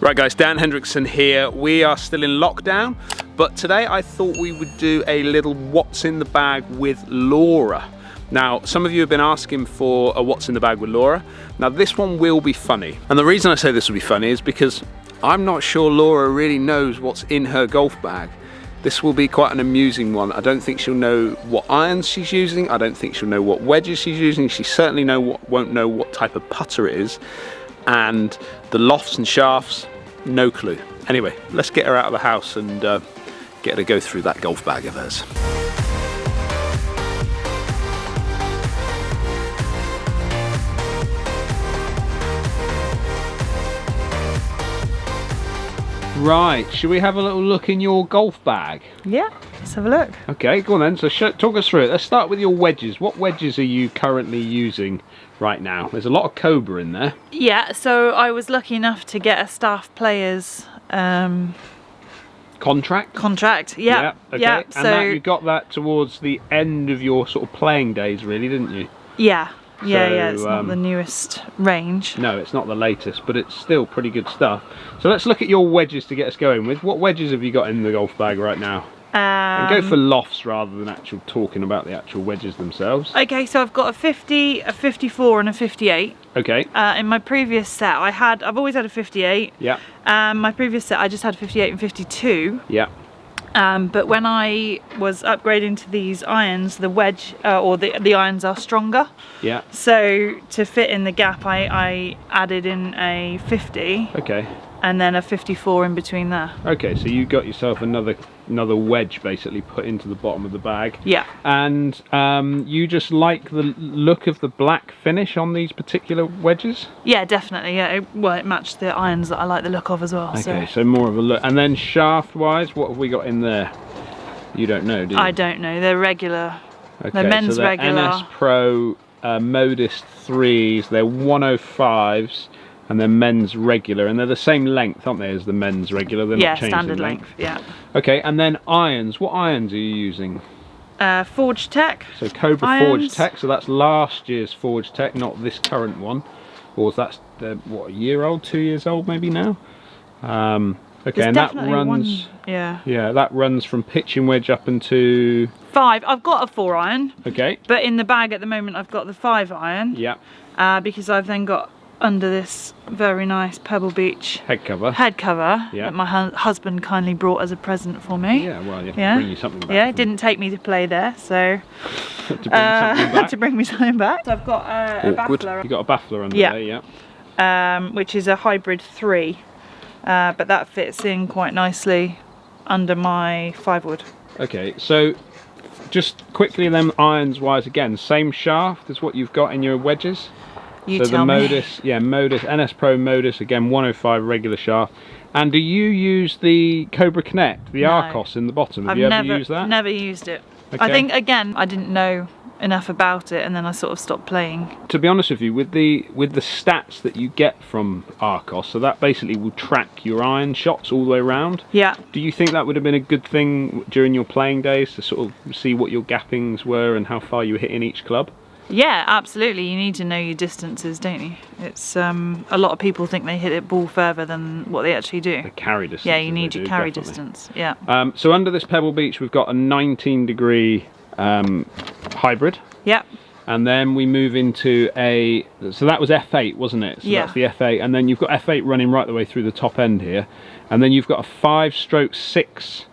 Right guys, Dan Hendriksen here. We are still in lockdown, but today I thought we would do a little what's in the bag with Laura. Now, some of you have been asking for a what's in the bag with Laura. Now this one will be funny. And the reason I say this will be funny is because I'm not sure Laura really knows what's in her golf bag. This will be quite an amusing one. I don't think she'll know what irons she's using. I don't think she'll know what wedges she's using. She certainly won't know what type of putter it is. And the lofts and shafts, no clue. Anyway, let's get her out of the house and get her to go through that golf bag of hers. Right, should we have a little look in your golf bag? Yeah, let's have a look. Okay, go on then. So talk us through it. Let's start with your wedges. What wedges are you currently using right now? There's a lot of Cobra in there. Yeah, so I was lucky enough to get a staff player's contract. Yeah. Okay. Yeah. And so that, you got that towards the end of your sort of playing days, really, didn't you? Yeah. Yeah, So, yeah, it's not the newest range. No, it's not the latest, but it's still pretty good stuff. So let's look at your wedges to get us going with. What wedges have you got in the golf bag right now? And go for lofts rather than actual talking about the actual wedges themselves. Okay, so I've got a 50, a 54 and a 58. Okay. In my previous set, I've always had a 58. Yeah. My previous set, I just had 58 and 52. Yeah. But when I was upgrading to these irons, the wedge, or the irons are stronger. Yeah. So to fit in the gap, I added in a 50. Okay. And then a 54 in between there. Okay, so you got yourself another wedge basically put into the bottom of the bag. Yeah. And you just like the look of the black finish on these particular wedges? Yeah, definitely. Yeah. It matched the irons that I like the look of as well. Okay, so more of a look. And then shaft-wise, what have we got in there? You don't know, do you? I don't know. They're regular. Okay, they're men's so they're regular. NS Pro Modist 3s. They're 105s. And they're men's regular, and they're the same length, aren't they, as the men's regular? They're not changing standard length. Yeah. Okay, and then irons. What irons are you using? Forge Tech. So Cobra irons. Forge Tech. So that's last year's Forge Tech, not this current one. Or that's what, a year old, 2 years old, maybe now. Okay, and that runs. Yeah. Yeah, that runs from pitching wedge up into 5. I've got a 4 iron. Okay. But in the bag at the moment, I've got the 5 iron. Yeah. Because I've then got under this very nice Pebble Beach head cover that my husband kindly brought as a present for me. Yeah, well, you have to bring you something back. Yeah, it didn't take me to play there, so to bring me something back. So I've got a baffler. You got a baffler under there, yeah. Which is a hybrid 3, but that fits in quite nicely under my 5-wood. Okay, so just quickly then, irons wise, again, same shaft as what you've got in your wedges. You tell me. Modist, yeah, Modist, NS Pro Modist, again 105 regular shaft. And do you use the Cobra Connect, the Arcos in the bottom? Have you ever used that? Never used it. Okay. I think, again, I didn't know enough about it, and then I sort of stopped playing. To be honest with you, with the stats that you get from Arcos, so that basically will track your iron shots all the way around. Yeah. Do you think that would have been a good thing during your playing days to sort of see what your gappings were and how far you were hitting each club? Yeah, absolutely. You need to know your distances, don't you? It's a lot of people think they hit it ball further than what they actually do. The carry distance. Yeah, you need your carry distance. Yeah. So under this Pebble Beach, we've got a 19-degree hybrid. Yep. And then we move into so that was F8, wasn't it? So yeah. That's the F8, and then you've got F8 running right the way through the top end here, and then you've got a 5/6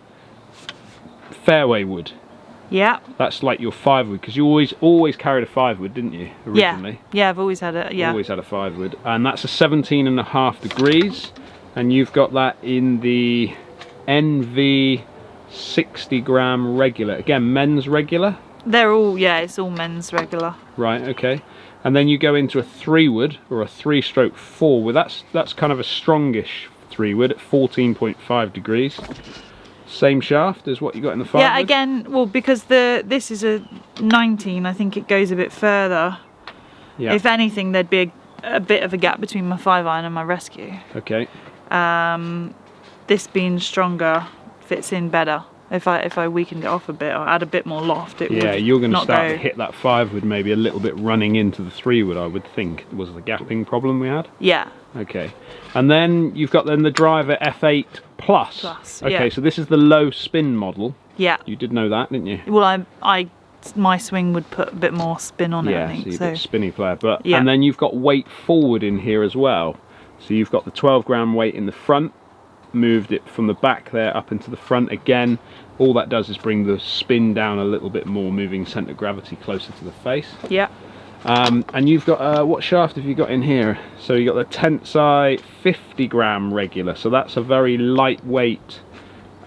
fairway wood. Yeah. That's like your 5-wood, because you always carried a 5-wood, didn't you, originally? Yeah, I've always had it, yeah. Always had a 5-wood. And that's a 17.5 degrees, and you've got that in the NV 60 gram regular. Again, men's regular? They're all, yeah, it's all men's regular. Right, okay. And then you go into a 3-wood, or a 3/4-wood. That's kind of a strongish 3-wood at 14.5 degrees. Same shaft as what you got in the 5-wood? Yeah, again, well, because this is a 19, I think it goes a bit further. Yeah. If anything, there'd be a bit of a gap between my 5-iron and my rescue. Okay. This being stronger fits in better. If I weakened it off a bit or add a bit more loft, it would you're going to not start go. to hit that 5-wood maybe a little bit running into the 3-wood, I would think, was the gapping problem we had. Yeah. Okay. And then you've got then the driver F8 Plus. Okay, yeah. so this is the low spin model. Yeah. You did know that, didn't you? Well, my swing would put a bit more spin on it, I think. So you're a bit spinny player. But yeah. And then you've got weight forward in here as well. So you've got the 12-gram weight in the front, moved it from the back there up into the front again. All that does is bring the spin down a little bit more, moving centre of gravity closer to the face. Yeah. And you've got, what shaft have you got in here? So you've got the Tensai 50-gram regular. So that's a very lightweight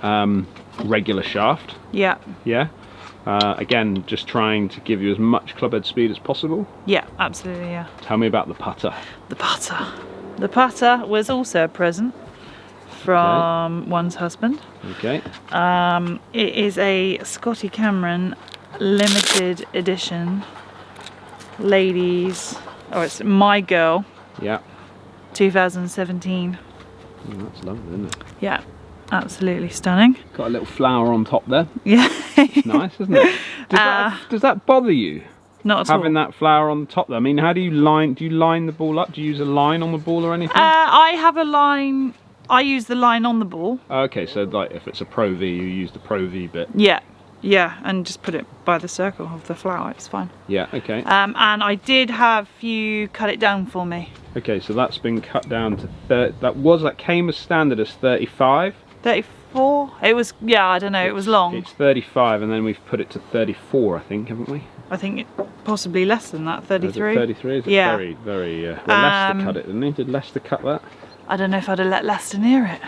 regular shaft. Yeah. Yeah. Again, just trying to give you as much clubhead speed as possible. Yeah, absolutely, yeah. Tell me about the putter. The putter. The putter was also a present from one's husband. Okay. It is a Scotty Cameron limited edition ladies. Oh, it's My Girl. Yeah. 2017. Oh, that's lovely, isn't it? Yeah, absolutely stunning. Got a little flower on top there. Yeah. It's nice, isn't it? Does that bother you? Not at all. Having that flower on top there. I mean, how do you line? Do you line the ball up? Do you use a line on the ball or anything? I have a line. I use the line on the ball. Okay, so like if it's a Pro V, you use the Pro V bit. Yeah. Yeah, and just put it by the circle of the flower, it's fine. Yeah, okay. And I did have you cut it down for me. Okay, so that's been cut down to 30, that came as standard as 35. 34? It was, yeah, I don't know, it was long. It's 35 and then we've put it to 34, I think, haven't we? I think possibly less than that, 33. 33, is it? Yeah. Very, well, Lester cut it, didn't he? Did Lester cut that? I don't know if I'd have let Lester near it.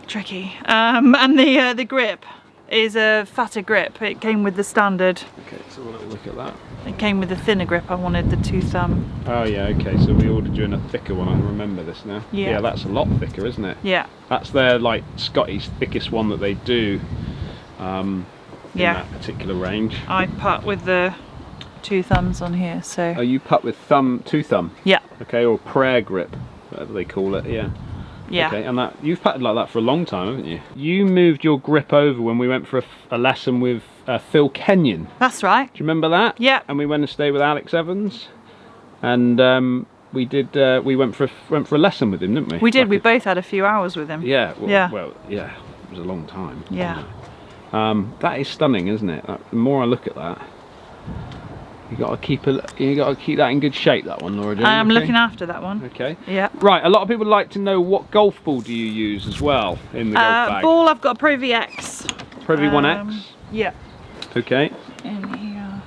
Tricky. And the grip is a fatter grip. It came with the standard. Okay, so we'll have a look at that. It came with the thinner grip. I wanted the 2-thumb. Oh yeah, okay, so we ordered you in a thicker one. I remember this now. Yeah. Yeah, that's a lot thicker, isn't it? Yeah. That's their, like, Scotty's thickest one that they do in that particular range. I putt with the 2 thumbs on here, so. Oh, you putt with 2-thumb? Yeah. Okay, or prayer grip, whatever they call it, yeah. Yeah. Okay, and you've putted like that for a long time, haven't you? You moved your grip over when we went for a lesson with Phil Kenyon. That's right. Do you remember that? Yeah. And we went and stayed with Alex Evans, and we went for a lesson with him, didn't we? We did. We both had a few hours with him. Yeah. Well, yeah. Well, yeah. It was a long time. Yeah. That is stunning, isn't it? The more I look at that, you got to keep that in good shape. That one, Laura. I'm looking after that one. Okay. Yeah. Right. A lot of people like to know what golf ball do you use as well in the golf bag. Ball. I've got a Pro VX. Pro V1X. Yeah. Okay. In here.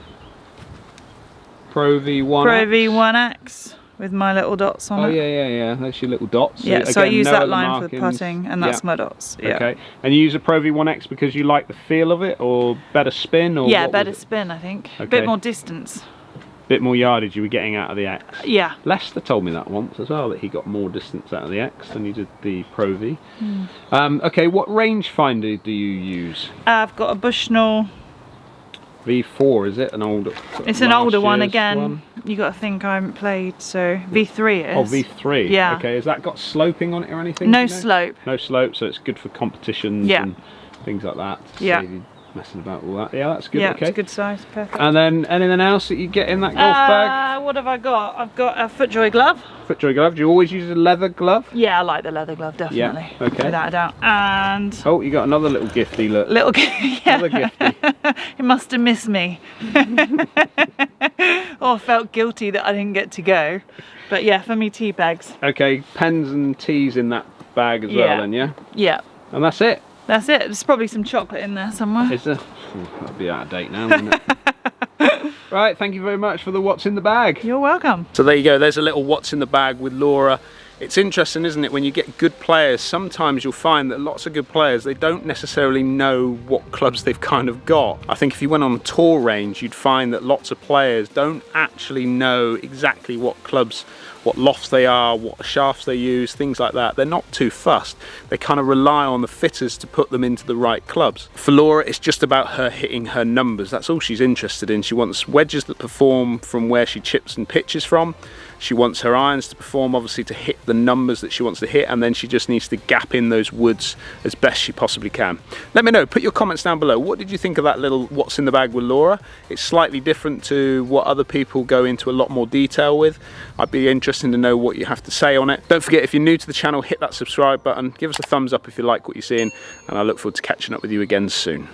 Pro V1X. Pro V1X with my little dots on it. Oh yeah. That's your little dots. Yeah. So I again, use no that other line markings. for the putting, and that's my dots. Yeah. Okay. And you use a Pro V1X because you like the feel of it, or better spin, or yeah, what better was it? spin. I think. Okay. A bit more distance. Bit more yardage you were getting out of the X. Yeah. Lester told me that once as well, that he got more distance out of the X than he did the Pro V. Okay, what rangefinder do you use? I've got a Bushnell. V4, is it? An older? It's an older one year's again. one? You got to think I haven't played, so V3 it is. Oh, V3. Yeah. Okay, has that got sloping on it or anything? No do you know? slope. No slope, so it's good for competitions and things like that. Yeah. Save you messing about all that. Yeah, that's good. Yeah, okay. it's a good size. Perfect. And then anything else that you get in that golf bag? What have I got? I've got a FootJoy glove. FootJoy glove. Do you always use a leather glove? Yeah, I like the leather glove, definitely. Yeah, okay. Without a doubt. And Oh, you got another little gifty, look. little yeah. Another gifty. It must have missed me. Or felt guilty that I didn't get to go. But yeah, for me, tea bags. Okay, pens and teas in that bag as well then, yeah? Yeah. And that's it? That's it. There's probably some chocolate in there somewhere. Is there? That'll be out of date now, wouldn't it? Right, thank you very much for the what's in the bag. You're welcome. So there you go, there's a little what's in the bag with Laura. It's interesting, isn't it, when you get good players, sometimes you'll find that lots of good players, they don't necessarily know what clubs they've kind of got. I think if you went on a tour range, you'd find that lots of players don't actually know exactly what clubs, what lofts they are, what shafts they use, things like that. They're not too fussed. They kind of rely on the fitters to put them into the right clubs. For Laura, it's just about her hitting her numbers. That's all she's interested in. She wants wedges that perform from where she chips and pitches from. She wants her irons to perform, obviously, to hit the numbers that she wants to hit, and then she just needs to gap in those woods as best she possibly can. Let me know, put your comments down below. What did you think of that little what's in the bag with Laura? It's slightly different to what other people go into a lot more detail with. I'd be interested to know what you have to say on it. Don't forget, if you're new to the channel, hit that subscribe button, give us a thumbs up if you like what you're seeing, and I look forward to catching up with you again soon.